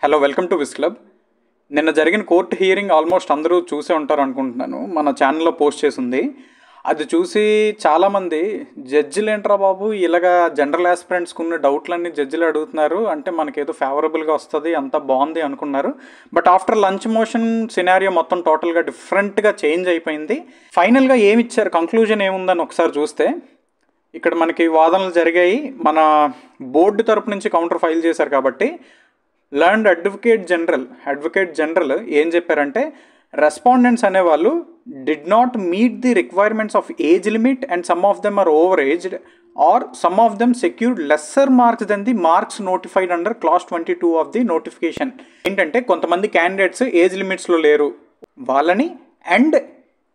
Hello, welcome to wiz club. నిన్న జరిగిన court hearing almost అందరూ చూసే ఉంటారు అనుకుంటున్నాను. మన ఛానల్లో పోస్ట్ చేసింది. అది చూసి చాలామంది జడ్జిలు ఏంట్రా బాబు, ఇలాగా జనరల్ ఆస్పిరెంట్స్కి ఉన్న డౌట్లన్నీ జడ్జిలు అడుగుతున్నారు అంటే మనకేదో ఫేవరబుల్గా వస్తుంది, అంతా బాగుంది అనుకున్నారు. But after lunch motion scenario మొత్తం టోటల్గా డిఫరెంట్గా చేంజ్ అయిపోయింది. ఫైనల్గా ఏమి ఇచ్చారు, కంక్లూజన్ ఏముందని ఒకసారి చూస్తే ఇక్కడ మనకి వాదనలు జరిగాయి. మన బోర్డు తరపు నుంచి కౌంటర్ ఫైల్ చేశారు కాబట్టి లర్న్డ్ అడ్వకేట్ జనరల్ ఏం చెప్పారంటే, రెస్పాండెంట్స్ అనేవాళ్ళు did not meet the requirements of age limit and some of them are over aged or some of them secured lesser marks than the marks notified under clause 22 of the notification. ఏంటంటే కొంతమంది candidates age లిమిట్స్లో లేరు వాళ్ళని, and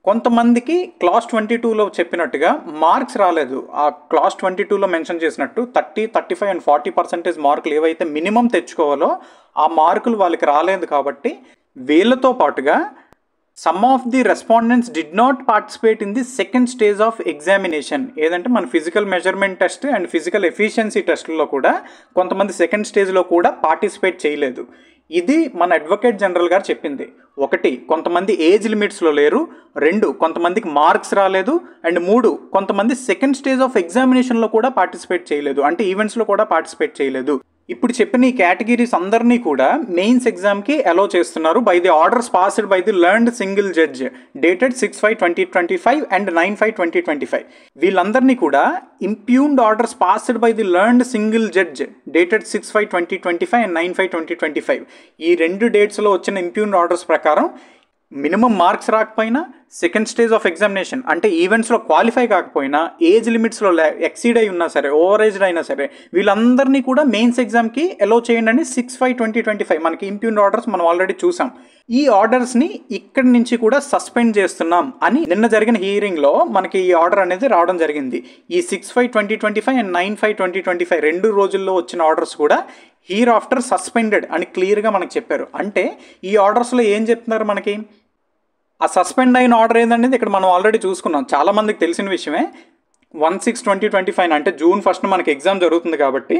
కొంతమందికి class 22లో చెప్పినట్టుగా marks రాలేదు. ఆ class 22లో mention చేసినట్టు 30, 35 అండ్ 40% మార్కులు ఏవైతే మినిమం తెచ్చుకోవాలో ఆ మార్కులు వాళ్ళకి రాలేదు. కాబట్టి వీళ్ళతో పాటుగా some of the respondents did not participate in the second stage of examination. ఏదంటే మన physical measurement test and physical efficiency టెస్ట్లో కూడా కొంతమంది సెకండ్ స్టేజ్లో కూడా పార్టిసిపేట్ చేయలేదు. ఇది మన అడ్వకేట్ జనరల్ గారు చెప్పింది. ఒకటి, కొంతమంది ఏజ్ లిమిట్స్లో లేరు. రెండు, కొంతమందికి మార్క్స్ రాలేదు. అండ్ మూడు, కొంతమంది సెకండ్ స్టేజ్ ఆఫ్ ఎగ్జామినేషన్లో కూడా పార్టిసిపేట్ చేయలేదు, అంటే ఈవెంట్స్లో కూడా పార్టిసిపేట్ చేయలేదు. ఇప్పుడు చెప్పిన ఈ కేటగిరీస్ అందరినీ కూడా మెయిన్స్ ఎగ్జామ్కి అలో చేస్తున్నారు by the orders passed by the learned single judge dated 6/5/2025 and 9/5/2025. వీళ్ళందరినీ కూడా impugned orders passed by the learned single judge dated 6/5/2025 and 9/5/2025. ఈ రెండు డేట్స్లో వచ్చిన ఇంప్యూన్డ్ ఆర్డర్స్ ప్రకారం మినిమం మార్క్స్ రాకపోయినా, సెకండ్ స్టేజ్ ఆఫ్ ఎగ్జామినేషన్ అంటే ఈవెంట్స్లో క్వాలిఫై కాకపోయినా, ఏజ్ లిమిట్స్లో ఎక్సీడ్ అయి ఉన్నా సరే, ఓవర్ ఏజ్డ్ అయినా సరే, వీళ్ళందరినీ కూడా మెయిన్స్ ఎగ్జామ్కి అలో చేయండి అని 6/5/2025 మనకి ఇంప్యూన్డ్ ఆర్డర్స్ మనం ఆల్రెడీ చూసాం. ఈ ఆర్డర్స్ని ఇక్కడి నుంచి కూడా సస్పెండ్ చేస్తున్నాం అని నిన్న జరిగిన హియరింగ్లో మనకి ఈ ఆర్డర్ అనేది రావడం జరిగింది. ఈ 6/5/2025 అండ్ 9/5/2025 రెండు రోజుల్లో వచ్చిన ఆర్డర్స్ కూడా హీర్ ఆఫ్టర్ సస్పెండెడ్ అని క్లియర్గా మనకు చెప్పారు. అంటే ఈ ఆర్డర్స్లో ఏం చెప్తున్నారు మనకి, ఆ సస్పెండ్ అయిన ఆర్డర్ ఏందనేది ఇక్కడ మనం ఆల్రెడీ చూసుకున్నాం, చాలామందికి తెలిసిన విషయమే. 1/6/2025 అంటే June 1 మనకి ఎగ్జామ్ జరుగుతుంది కాబట్టి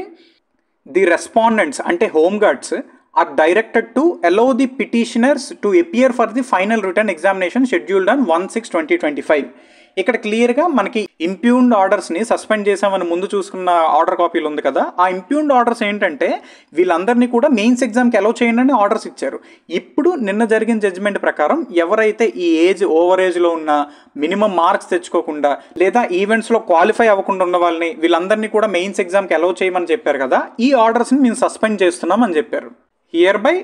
ది రెస్పాండెంట్స్ అంటే home guards are directed to allow the petitioners to appear for the final written examination scheduled on 1/6/2025. ఇక్కడ క్లియర్గా మనకి ఇంప్యూన్డ్ ఆర్డర్స్ని సస్పెండ్ చేసామని ముందు చూసుకున్న ఆర్డర్ కాపీలు ఉంది కదా, ఆ ఇంప్యూన్డ్ ఆర్డర్స్ ఏంటంటే వీళ్ళందరినీ కూడా మెయిన్స్ ఎగ్జామ్కి అలౌ చేయండి అని ఆర్డర్స్ ఇచ్చారు. ఇప్పుడు నిన్న జరిగిన జడ్జిమెంట్ ప్రకారం ఎవరైతే ఈ ఏజ్ ఓవర్ ఏజ్లో ఉన్న, మినిమం మార్క్స్ తెచ్చుకోకుండా లేదా ఈవెంట్స్లో క్వాలిఫై అవ్వకుండా ఉన్న వాళ్ళని, వీళ్ళందరినీ కూడా మెయిన్స్ ఎగ్జామ్కి అలౌ చేయమని చెప్పారు కదా, ఈ ఆర్డర్స్ని మేము సస్పెండ్ చేస్తున్నాం అని చెప్పారు. హియర్ బై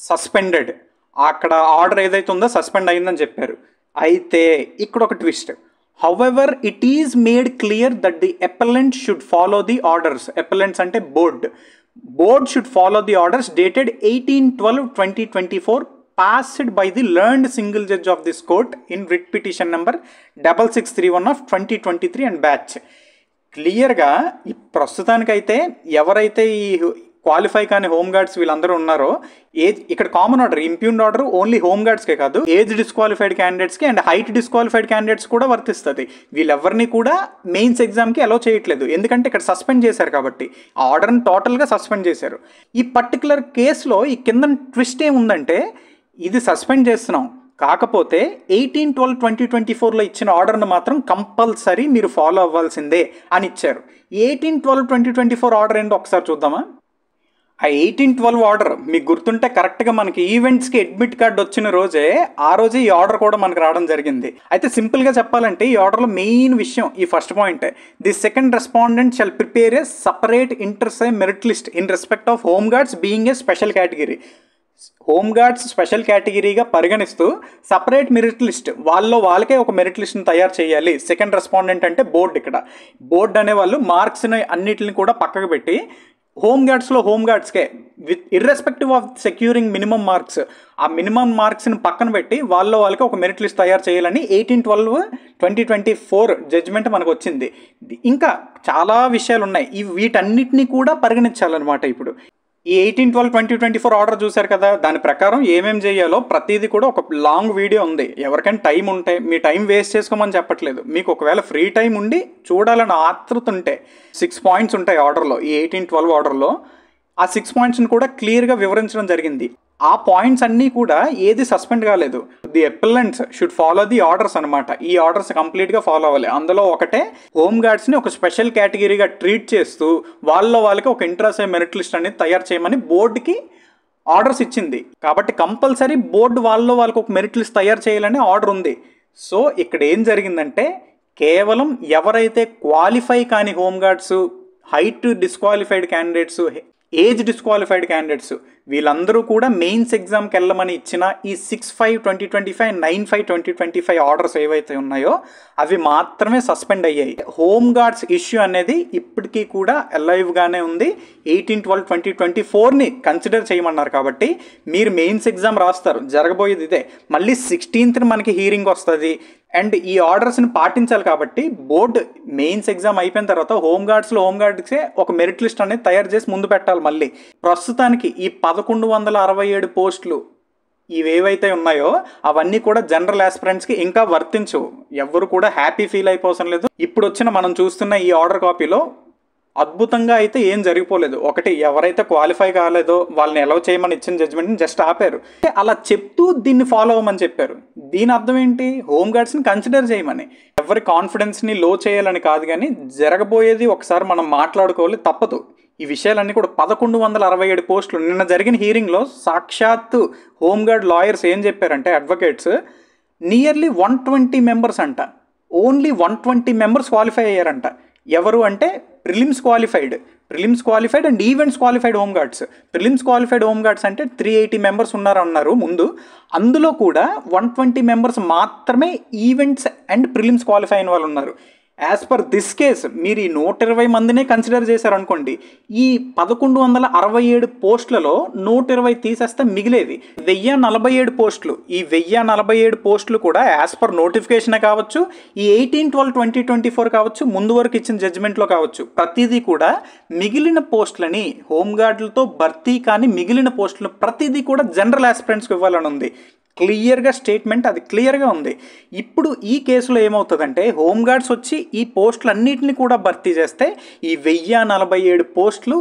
సస్పెండెడ్, అక్కడ ఆర్డర్ ఏదైతే ఉందో సస్పెండ్ అయిందని చెప్పారు. అయితే ఇక్కడ ఒక twist. However, it is made clear that the appellant should follow the orders. Appellants ante board should follow the orders dated 18/12/2024 passed by the learned single judge of this court in writ petition number 6631 of 2023 and batch. క్లియర్గా ఈ ప్రస్తుతానికైతే ఎవరైతే ఈ qualify కానీ home guards వీళ్ళందరూ ఉన్నారో, age ఇక్కడ common order, impugned order only home గార్డ్స్కే కాదు, ఏజ్ డిస్క్వాలిఫైడ్ క్యాండిడేట్స్కి అండ్ హైట్ డిస్క్వాలిఫైడ్ క్యాండిడేట్స్ కూడా వర్తిస్తుంది. వీళ్ళెవరిని కూడా మెయిన్స్ ఎగ్జామ్కి అలో చేయట్లేదు, ఎందుకంటే ఇక్కడ సస్పెండ్ చేశారు కాబట్టి. ఆ ఆర్డర్ని టోటల్గా సస్పెండ్ చేశారు. ఈ పర్టికులర్ కేసులో ఈ కింద ట్విస్ట్ ఏముందంటే, ఇది సస్పెండ్ చేస్తున్నాం, కాకపోతే 18/12/2024లో ఇచ్చిన ఆర్డర్ను మాత్రం కంపల్సరీ మీరు ఫాలో అవ్వాల్సిందే అని ఇచ్చారు. 18/12/2024 ఆర్డర్ ఏంటో ఒకసారి చూద్దామా. ఆ 18/12 ఆర్డర్ మీకు గుర్తుంటే కరెక్ట్గా మనకి ఈవెంట్స్కి అడ్మిట్ కార్డ్ వచ్చిన రోజే ఈ ఆర్డర్ కూడా మనకు రావడం జరిగింది. అయితే సింపుల్గా చెప్పాలంటే ఈ ఆర్డర్లో మెయిన్ విషయం ఈ first point, the second respondent shall prepare a separate inter se merit list in respect of home guards being a special category. Home guards special కేటగిరీగా పరిగణిస్తూ సపరేట్ మెరిట్ లిస్ట్, వాళ్ళకే ఒక మెరిట్ లిస్ట్ని తయారు చేయాలి. సెకండ్ రెస్పాండెంట్ అంటే బోర్డు. ఇక్కడ board అనేవాళ్ళు మార్క్స్ని అన్నిటిని కూడా పక్కకు పెట్టి హోమ్ గార్డ్స్కే with irrespective of securing minimum marks, ఆ మినిమం మార్క్స్ని పక్కన పెట్టి వాళ్ళకి ఒక మెరిట్ లిస్ట్ తయారు చేయాలని 18/12/2024 జడ్జిమెంట్ మనకు వచ్చింది. ఇంకా చాలా విషయాలు ఉన్నాయి, వీటన్నిటిని కూడా పరిగణించాలన్నమాట. ఇప్పుడు ఈ 18/12/2024 ఆర్డర్ చూశారు కదా, దాని ప్రకారం ఏమేమి చేయాలో ప్రతిదీ కూడా ఒక లాంగ్ వీడియో ఉంది. ఎవరికైనా టైం ఉంటే, మీ టైం వేస్ట్ చేసుకోమని చెప్పట్లేదు, మీకు ఒకవేళ ఫ్రీ టైం ఉండి చూడాలని ఆతృత ఉంటే 6 పాయింట్స్ ఉంటాయి ఆర్డర్లో. ఈ 18/12 ఆర్డర్లో ఆ 6 పాయింట్స్ని కూడా క్లియర్గా వివరించడం జరిగింది. ఆ పాయింట్స్ అన్నీ కూడా ఏది సస్పెండ్ కాలేదు. The appellants should follow the orders అనమాట. ఈ ఆర్డర్స్ కంప్లీట్గా ఫాలో అవ్వాలి. అందులో ఒకటే హోమ్ గార్డ్స్ని ఒక స్పెషల్ కేటగిరీగా ట్రీట్ చేస్తూ వాళ్ళకి ఒక ఇంట్రాసే మెరిట్ లిస్ట్ అనేది తయారు చేయమని బోర్డుకి ఆర్డర్స్ ఇచ్చింది. కాబట్టి కంపల్సరీ బోర్డు వాళ్ళకి ఒక మెరిట్ లిస్ట్ తయారు చేయాలని ఆర్డర్ ఉంది. సో ఇక్కడ ఏం జరిగిందంటే కేవలం ఎవరైతే క్వాలిఫై కాని home guards, height disqualified candidates, age disqualified candidates వీళ్ళందరూ కూడా మెయిన్స్ ఎగ్జామ్కి వెళ్ళమని ఇచ్చిన ఈ 6/5/2025, 9/5/2025 ఆర్డర్స్ ఏవైతే ఉన్నాయో అవి మాత్రమే సస్పెండ్ అయ్యాయి. హోమ్ గార్డ్స్ ఇష్యూ అనేది ఇప్పటికీ కూడా అలైవ్గానే ఉంది. 18/12/2024ని కన్సిడర్ చేయమన్నారు. కాబట్టి మీరు మెయిన్స్ ఎగ్జామ్ రాస్తారు, జరగబోయేది ఇదే. మళ్ళీ 16th మనకి హీరింగ్ వస్తుంది అండ్ ఈ ఆర్డర్స్ని పాటించాలి. కాబట్టి బోర్డు మెయిన్స్ ఎగ్జామ్ అయిపోయిన తర్వాత హోమ్ గార్డ్స్కే ఒక మెరిట్ లిస్ట్ అనేది తయారు చేసి ముందు పెట్టాలి. మళ్ళీ ప్రస్తుతానికి ఈ 1167 పోస్టులు ఇవేవైతే ఉన్నాయో అవన్నీ కూడా జనరల్ ఆస్పిరెంట్స్కి ఇంకా వర్తించవు. ఎవరు కూడా హ్యాపీ ఫీల్ అయిపోవసం లేదు. ఇప్పుడు వచ్చిన మనం చూస్తున్న ఈ ఆర్డర్ కాపీలో అద్భుతంగా అయితే ఏం జరిగిపోలేదు. ఒకటి, ఎవరైతే క్వాలిఫై కాలేదో వాళ్ళని అలౌ చేయమని ఇచ్చిన జడ్జ్మెంట్ని జస్ట్ ఆపారు. అలా చెప్తూ దీన్ని ఫాలో అవ్వమని చెప్పారు. దీని అర్థం ఏంటి? హోమ్ గార్డ్స్ని కన్సిడర్ చేయమని. ఎవరి కాన్ఫిడెన్స్ని లో చేయాలని కాదు, కానీ జరగబోయేది ఒకసారి మనం మాట్లాడుకోవాలి, తప్పదు. ఈ విషయాలన్నీ కూడా 1167 పోస్టులు. నిన్న జరిగిన హీరింగ్లో సాక్షాత్తు హోంగార్డ్ లాయర్స్ ఏం చెప్పారంటే, అడ్వకేట్స్ నియర్లీ 120 మెంబర్స్ అంట, ఓన్లీ 120 మెంబర్స్ క్వాలిఫై అయ్యారంట. ఎవరు అంటే prelims qualified and events qualified home guards. Prelims qualified home guards అంటే 380 మెంబర్స్ ఉన్నారన్నారు ముందు. అందులో కూడా 120 మెంబర్స్ మాత్రమే ఈవెంట్స్ అండ్ ప్రిలిమ్స్ క్వాలిఫై అయిన వాళ్ళు ఉన్నారు. యాజ్ పర్ దిస్ కేస్ మీరు ఈ 120 మందినే కన్సిడర్ చేశారనుకోండి, ఈ 1167 పోస్టులలో 120 తీసేస్తే మిగిలేవి 1047 పోస్టులు. ఈ 1047 పోస్టులు కూడా యాజ్ పర్ నోటిఫికేషనే కావచ్చు, ఈ 18/12/2024 కావచ్చు, ముందు వరకు ఇచ్చిన జడ్జిమెంట్లో కావచ్చు, ప్రతిదీ కూడా మిగిలిన పోస్టులని హోంగార్డులతో భర్తీ కానీ మిగిలిన పోస్టులు ప్రతిదీ కూడా జనరల్ ఆస్పిరెంట్స్కి ఇవ్వాలని ఉంది. క్లియర్గా స్టేట్మెంట్ అది క్లియర్గా ఉంది. ఇప్పుడు ఈ కేసులో ఏమవుతుందంటే హోమ్ గార్డ్స్ వచ్చి ఈ పోస్టులన్నింటినీ కూడా భర్తీ చేస్తే ఈ 1047 పోస్టులు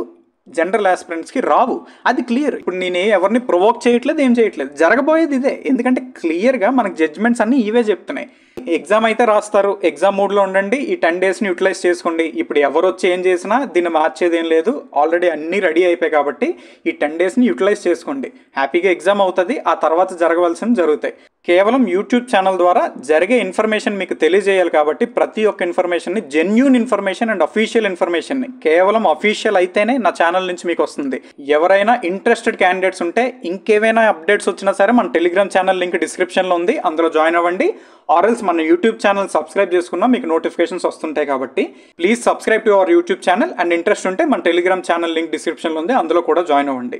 జనరల్ ఆస్పిరెంట్స్కి రావు. అది క్లియర్. ఇప్పుడు నేను ఎవరిని ప్రొవోక్ చేయట్లేదు, ఏం చేయట్లేదు, జరగబోయేది ఇదే. ఎందుకంటే క్లియర్గా మనకు జడ్జ్మెంట్స్ అన్నీ ఇవే చెప్తున్నాయి. ఎగ్జామ్ అయితే రాస్తారు, ఎగ్జామ్ మూడ్లో ఉండండి, ఈ 10 డేస్ని యూటిలైజ్ చేసుకోండి. ఇప్పుడు ఎవరు వచ్చి ఏం చేసినా దీన్ని మార్చేది ఏం లేదు, ఆల్రెడీ అన్నీ రెడీ అయిపోయాయి. కాబట్టి ఈ 10 డేస్ని యూటిలైజ్ చేసుకోండి, హ్యాపీగా ఎగ్జామ్ అవుతుంది. ఆ తర్వాత జరగవలసినవి జరుగుతాయి. కేవలం యూట్యూబ్ ఛానల్ ద్వారా జరిగే ఇన్ఫర్మేషన్ మీకు తెలియజేయాలి. కాబట్టి ప్రతి ఒక్క ఇన్ఫర్మేషన్ని, జెన్యూన్ ఇన్ఫర్మేషన్ అండ్ అఫీషియల్ ఇన్ఫర్మేషన్ని కేవలం అఫీషియల్ అయితేనే నా ఛానల్ నుంచి మీకు వస్తుంది. ఎవరైనా ఇంట్రెస్టెడ్ క్యాండిడేట్స్ ఉంటే ఇంకేమైనా అప్డేట్స్ వచ్చినా సరే మన టెలిగ్రామ్ ఛానల్ లింక్ డిస్క్రిప్షన్లో ఉంది, అందులో జాయిన్ అవ్వండి. ఆర్ఎల్స్ మన యూట్యూబ్ ఛానల్ సబ్స్క్రైబ్ చేసుకున్నా మీకు నోటిఫికేషన్స్ వస్తుంటాయి. కాబట్టి please subscribe to our YouTube channel and interest ఉంటే మన టెలిగ్రామ్ ఛానల్ లింక్ డిస్క్రిప్షన్లో ఉంది, అందులో కూడా జాయిన్ అవ్వండి.